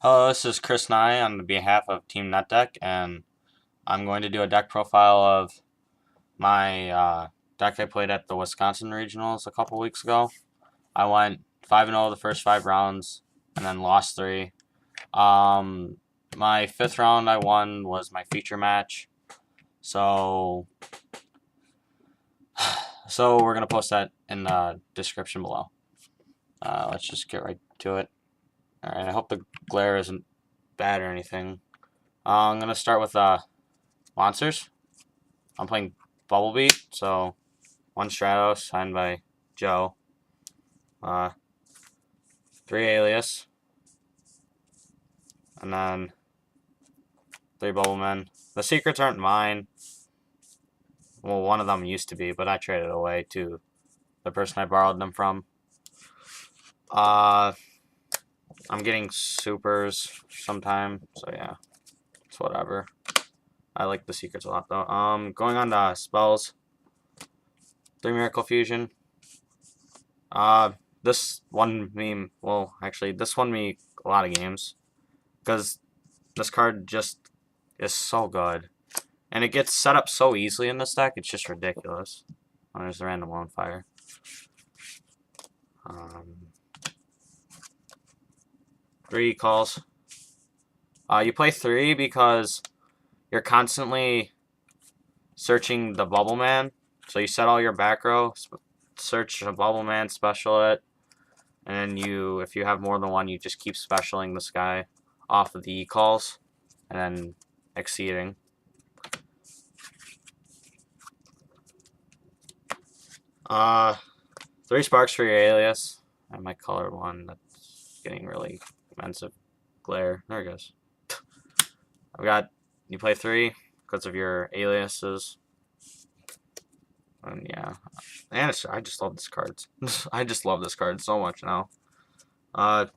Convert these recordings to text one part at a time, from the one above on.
Hello, this is Chris Nye on behalf of Team NetDeck, and I'm going to do a deck profile of my deck I played at the Wisconsin Regionals a couple weeks ago. I went 5-0 the first 5 rounds, and then lost 3. My 5th round I won was my feature match, so we're gonna post that in the description below. Let's just get right to it. All right, I hope the glare isn't bad or anything. I'm gonna start with monsters. I'm playing Bubblebeat, so 1 Stratos signed by Joe. 3 Alias. And then 3 Bubblemen. The secrets aren't mine. Well, one of them used to be, but I traded away to the person I borrowed them from. I'm getting supers sometime, so yeah, it's whatever. I like the secrets a lot though. Going on to spells. 3 Miracle Fusion. This won me, well, actually, this won me a lot of games. Because this card just is so good. And it gets set up so easily in this deck, it's just ridiculous. Oh, there's the random on fire. Three calls. You play 3 because you're constantly searching the Bubble Man. So you set all your back row, search a Bubble Man, special it, and then if you have more than one, you just keep specialing this guy off of the calls, and then exceeding. Three sparks for your alias. I might color one that's getting really expensive glare. There it goes. You play 3 because of your aliases. And yeah, and I just love this card. I just love this card so much now. 2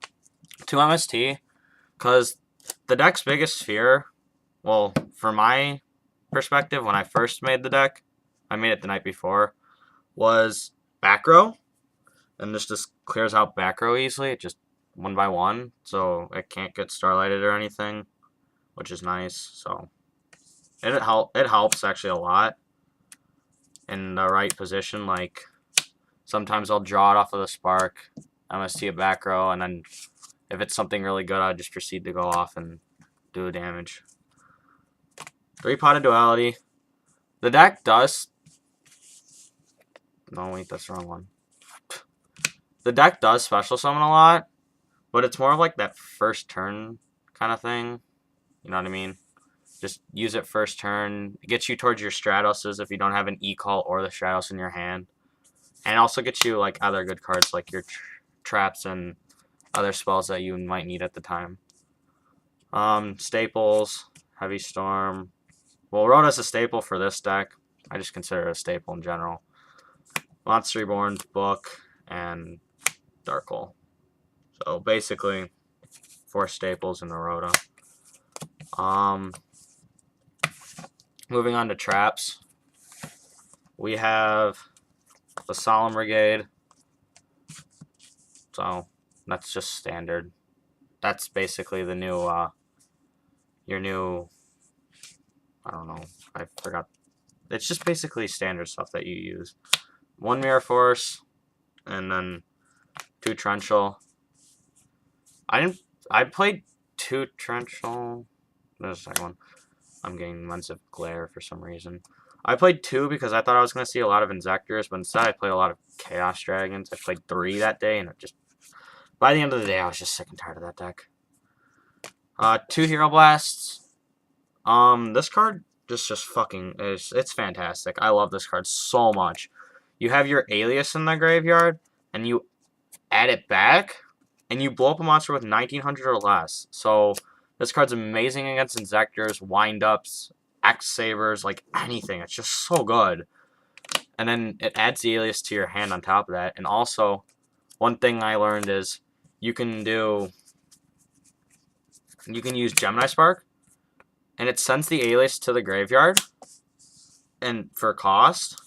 MST, because the deck's biggest fear, well, for my perspective, when I first made the deck, I made it the night before, was back row. And this just clears out back row easily, it just 1 by 1, so it can't get starlighted or anything, which is nice. So it helps actually a lot in the right position. Like sometimes I'll draw it off of the spark, MST a back row, and then if it's something really good, I just proceed to go off and do damage. 3 Potted Duality. The deck does. No, wait, that's the wrong one. The deck does special summon a lot, but it's more of like that first turn kind of thing. You know what I mean? Just use it first turn. It gets you towards your Stratoses if you don't have an E-Call or the Stratos in your hand. And it also gets you like other good cards like your traps and other spells that you might need at the time. Staples, Heavy Storm. Well, Rhoda's a staple for this deck. I just consider it a staple in general. Monster Reborn, Book, and Dark Hole. So basically 4 staples in the Rhoda. Moving on to traps. We have the Solemn Brigade. So that's just standard. That's basically the new your new, I don't know, I forgot. It's just basically standard stuff that you use. 1 Mirror Force, and then 2 Torrential. I played 2 Torrential. There's the second one. I'm getting months of glare for some reason. I played 2 because I thought I was going to see a lot of Inzectors, but instead I played a lot of Chaos Dragons. I played 3 that day, and it just, by the end of the day, I was just sick and tired of that deck. 2 Hero Blasts. This card just fucking it's fantastic. I love this card so much. You have your alias in the graveyard, and you add it back, and you blow up a monster with 1900 or less. So this card's amazing against Inzectors, Wind-Ups, X-Sabers, like anything. It's just so good. And then it adds the alias to your hand on top of that. And also, one thing I learned is you can use Gemini Spark, and it sends the alias to the graveyard, and for cost.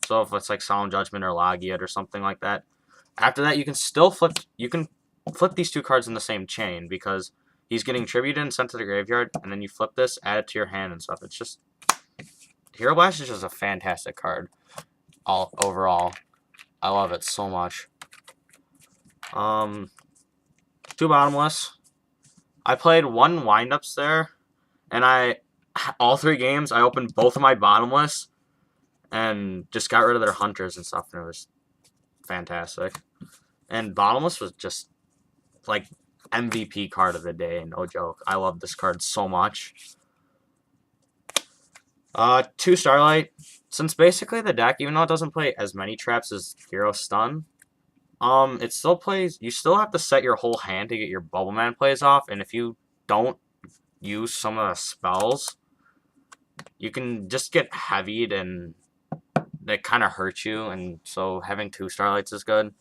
So if it's like Solemn Judgment or Logiad or something like that, after that you can still flip. You can flip these 2 cards in the same chain because he's getting tributed and sent to the graveyard, and then you flip this, add it to your hand and stuff. It's just Hero Blast is just a fantastic card. All overall, I love it so much. 2 bottomless. I played 1 windups there, and all 3 games I opened both of my bottomless, and just got rid of their hunters and stuff, and it was fantastic. And bottomless was just like MVP card of the day, no joke. I love this card so much. 2 Starlight. Since basically the deck, even though it doesn't play as many traps as Hero Stun, it still plays. You still have to set your whole hand to get your Bubble Man plays off, and if you don't use some of the spells, you can just get heavied, and that kind of hurts you. And so having 2 Starlights is good.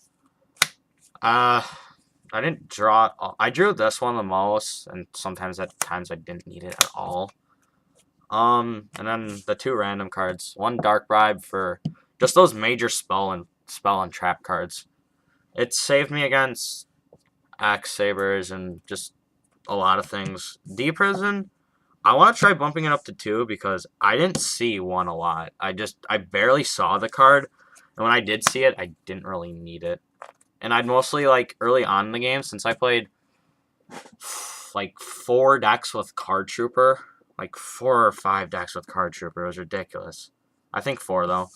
I didn't draw. I drew this one the most, and sometimes at times I didn't need it at all. And then the 2 random cards. 1 Dark Bribe for just those major spell and trap cards. It saved me against Axe Sabers and just a lot of things. D-Prison, I want to try bumping it up to 2 because I didn't see 1 a lot. I barely saw the card, and when I did see it, I didn't really need it. And I'd mostly, like, early on in the game, since I played, like, 4 decks with Card Trooper, like 4 or 5 decks with Card Trooper. It was ridiculous. I think 4, though.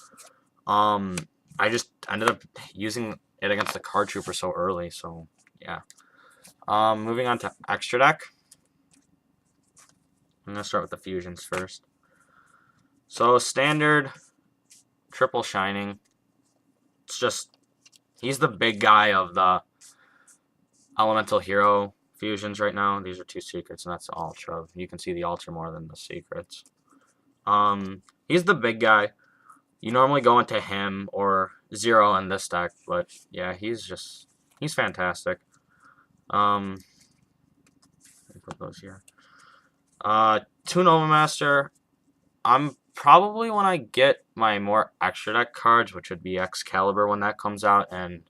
I just ended up using it against the Card Trooper so early, so, yeah. Moving on to Extra Deck. I'm going to start with the fusions first. So, standard, triple Shining. It's just, he's the big guy of the Elemental Hero fusions right now. These are 2 secrets, and that's the Ultra. You can see the Ultra more than the secrets. He's the big guy. You normally go into him or Zero in this deck, but yeah, he's fantastic. Let me put those here. 2 Nova Master. I'm probably, when I get my more extra deck cards, which would be Excalibur when that comes out, and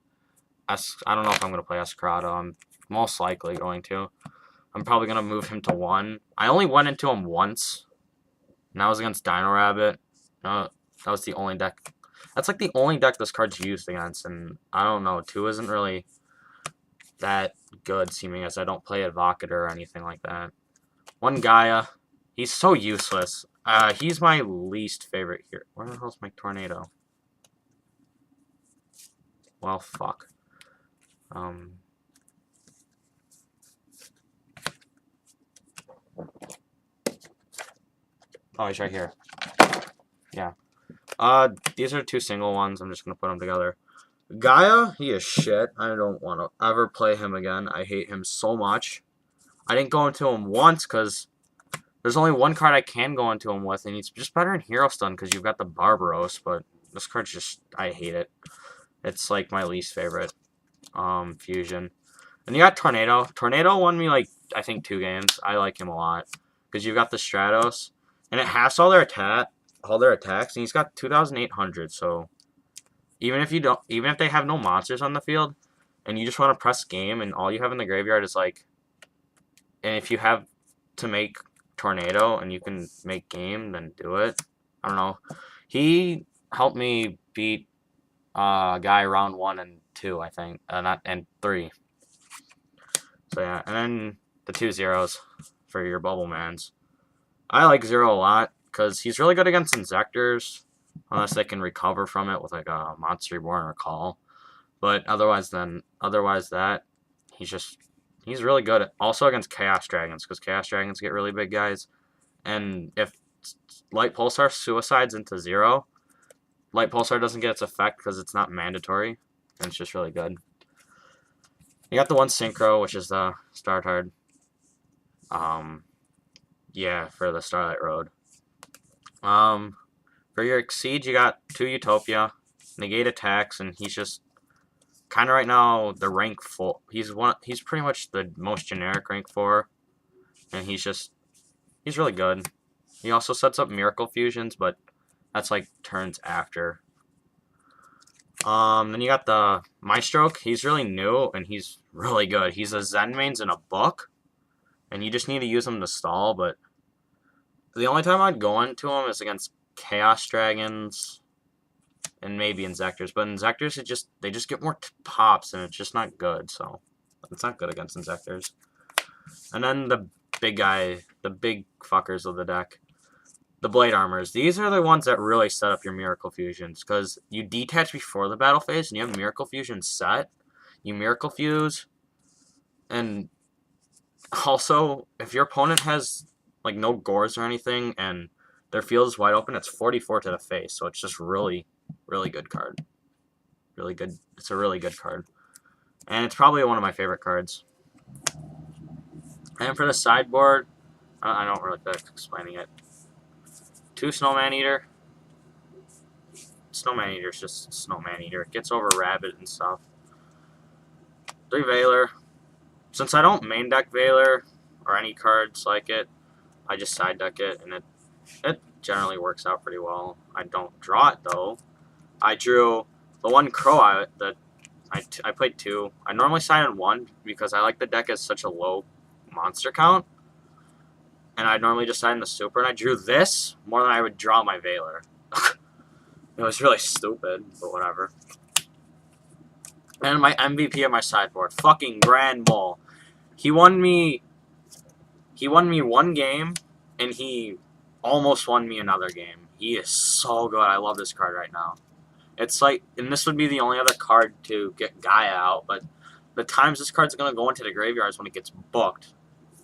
I don't know if I'm going to play Escrado. I'm most likely going to. I'm probably going to move him to 1. I only went into him once, and that was against Dino Rabbit. That was the only deck. That's like the only deck this card's used against, and I don't know. 2 isn't really that good, seeming as I don't play Evocator or anything like that. 1 Gaia. He's so useless. He's my least favorite here. Where the hell's my Tornado? Well, fuck. Oh, he's right here. Yeah. These are 2 single ones. I'm just gonna put them together. Gaia, he is shit. I don't want to ever play him again. I hate him so much. I didn't go into him once because there's only 1 card I can go into him with, and he's just better in Hero Stun because you've got the Barbaros, but this card's just, I hate it. It's like my least favorite fusion. And you got Tornado. Tornado won me, like, I think 2 games. I like him a lot because you've got the Stratos, and it has all their attacks, and he's got 2,800. So even if they have no monsters on the field, and you just want to press game, and all you have in the graveyard is like, and if you have to make Tornado and you can make game, then do it. I don't know. He helped me beat a guy round 1 and 2, I think, and 3. So yeah, and then the 2 Zeros for your Bubble Mans. I like Zero a lot because he's really good against Insectors, unless they can recover from it with like a Monster Reborn or Call. But otherwise that, he's really good also against Chaos Dragons, because Chaos Dragons get really big guys. And if Light Pulsar suicides into 0, Light Pulsar doesn't get its effect because it's not mandatory, and it's just really good. You got the 1 Synchro, which is the Startard. Yeah, for the Starlight Road. For your Exceed, you got 2 Utopia, negate attacks, and he's just kind of right now the rank 4. He's pretty much the most generic rank 4, and he's really good. He also sets up Miracle Fusions, but that's like turns after. Then you got the Maestro. He's really new, and he's really good. He's a Zen mains in a book, and you just need to use them to stall, but the only time I'd go into them is against Chaos Dragons and maybe Inzectors, but Inzectors, they just get more pops, and it's just not good, so it's not good against Inzectors. And then the big fuckers of the deck, the Blade Armors. These are the ones that really set up your Miracle Fusions, because you detach before the battle phase, and you have Miracle Fusion set, you Miracle Fuse, and also, if your opponent has, like, no Gores or anything, and their field is wide open, it's 44 to the face, so it's just really, really good card. Really good. It's a really good card. And it's probably one of my favorite cards. And for the sideboard, I don't really feel like explaining it. 2 Snowman Eater. Snowman Eater is just Snowman Eater. It gets over Rabbit and stuff. 3 Veiler. Since I don't main deck Veiler or any cards like it, I just side deck it, and it generally works out pretty well. I don't draw it, though. I drew the one Crow that I played 2. I normally side in 1 because I like the deck as such a low monster count. And I normally just side in the Super, and I drew this more than I would draw my Veiler. It was really stupid, but whatever. And my MVP of my sideboard, fucking Grand Mole. He won me 1 game, and he almost won me another game. He is so good. I love this card right now. It's like, and this would be the only other card to get Gaia out, but the times this card's going to go into the graveyard is when it gets booked.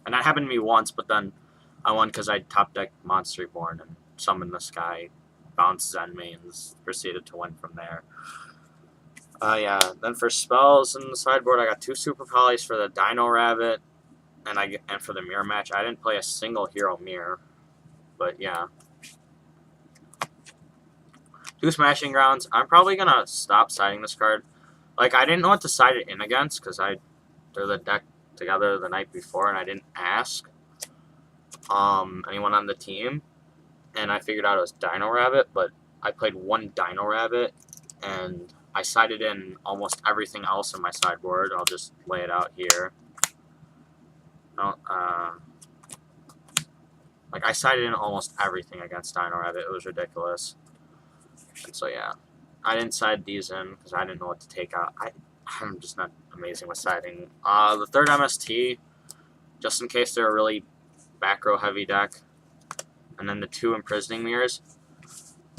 And that happened to me once, but then I won because I top decked Monster Reborn and summoned this guy, bounced Zenmei, and proceeded to win from there. Yeah. Then for spells in the sideboard, I got 2 Super Polys for the Dino Rabbit, and for the Mirror Match. I didn't play a single Hero Mirror, but yeah. 2 Smashing Grounds. I'm probably gonna stop siding this card. Like, I didn't know what to side it in against because I threw the deck together the night before and I didn't ask anyone on the team, and I figured out it was Dino Rabbit, but I played 1 Dino Rabbit and I sided in almost everything else in my sideboard. I'll just lay it out here. Like, I sided in almost everything against Dino Rabbit. It was ridiculous. And so, yeah. I didn't side these in because I didn't know what to take out. I'm just not amazing with siding. The third MST, just in case they're a really back row heavy deck. And then the 2 Imprisoning Mirrors.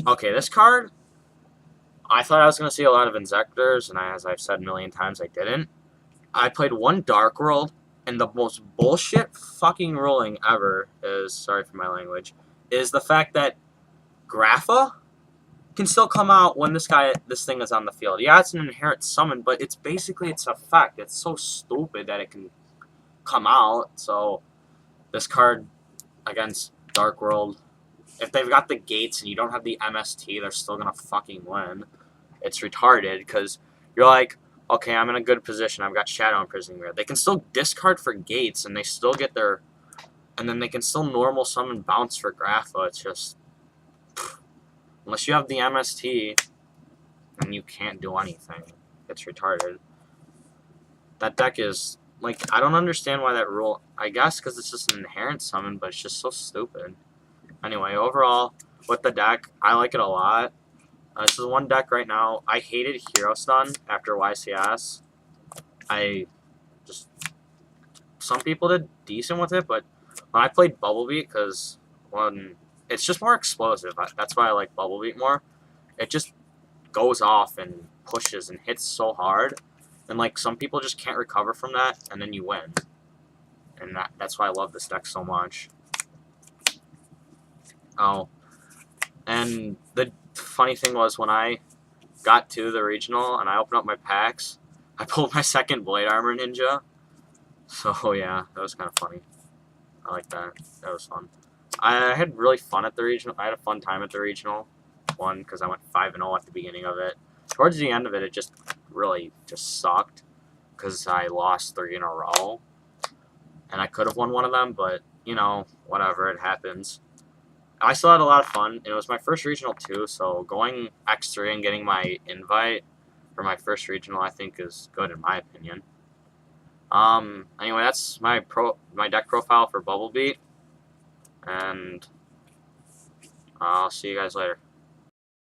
Okay, this card, I thought I was going to see a lot of Inzectors, and as I've said a million times, I didn't. I played 1 Dark World, and the most bullshit fucking ruling ever is, sorry for my language, is the fact that Grapha can still come out when this thing is on the field. Yeah, it's an inherent summon, but it's basically its effect. It's so stupid that it can come out. So this card against Dark World, if they've got the gates and you don't have the MST, they're still gonna fucking win. It's retarded because you're like, okay, I'm in a good position. I've got Shadow Imprisoning Mirror. They can still discard for gates and they still get their, and then they can still normal summon bounce for Grapha. It's just, unless you have the MST, then you can't do anything. It's retarded. That deck is, like, I don't understand why that rule, I guess because it's just an inherent summon, but it's just so stupid. Anyway, overall, with the deck, I like it a lot. This is 1 deck right now. I hated Hero Stun after YCS. Some people did decent with it, but when I played Bubblebeat, because it's just more explosive. That's why I like Bubblebeat more. It just goes off and pushes and hits so hard, and like some people just can't recover from that, and then you win. And that's why I love this deck so much. Oh, and the funny thing was when I got to the regional and I opened up my packs, I pulled my 2nd Blade Armor Ninja. So yeah, that was kind of funny. I like that. That was fun. I had really fun at the regional. I had a fun time at the regional. One, because I went 5-0 at the beginning of it. Towards the end of it, it just really just sucked because I lost 3 in a row. And I could have won one of them, but, you know, whatever, it happens. I still had a lot of fun. It was my first regional, too, so going X3 and getting my invite for my first regional, I think, is good in my opinion. Anyway, that's my deck profile for Bubblebeat, and I'll see you guys later.